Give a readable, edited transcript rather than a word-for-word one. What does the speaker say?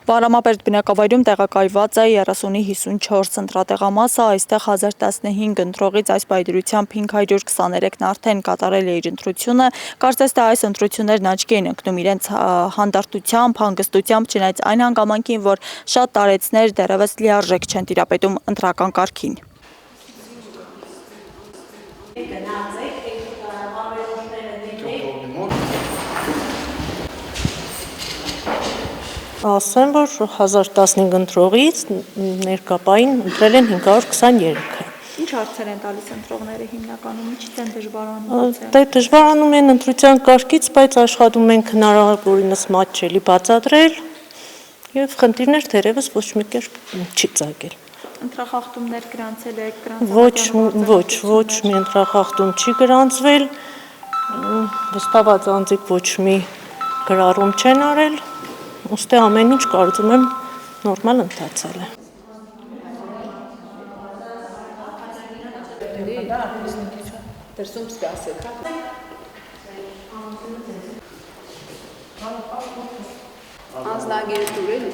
Պարամապերտ բնակավայրում տեղակայված է 30-54 ընտրատեղամասը, այստեղ 1015 ընտրողից այս պայդրությամբ 523-ն արդեն կատարել է իր ընտրությունը, կարծես թե այս ընտրություններն աչքի են ընկնում իրենց հանդարտությամբ, հանգստությամբ, չնայած այն հանգամանքին, որ շատ տարեցներ դեռևս լիարժեք չեն տիրապետում ընտրական կարգին։ Ասեմ, որ 1015 ընտրողից ներկապային ընտրել են 523-ը։ Ինչ հարցեր են տալիս ընտրողները հիմնականում, ինչից են դժվարանում։ Դե դժվարանում են ընտրության կարգից, բայց աշխատում ենք հնարավորինս մատչելի բացատրել եւ խնդիրներ թերևս ոչ մի կերպ չի ծագել։ Ընտրախախտումներ գրանցել եք, ոչ մի ընտրախախտում չի գրանցվել, վստահված անձիկ ոչ մի գրառում չեն արել, ուստի ամեն ինչ կարծում եմ նորմալ ընթացել է։ Անձնագիր դուրել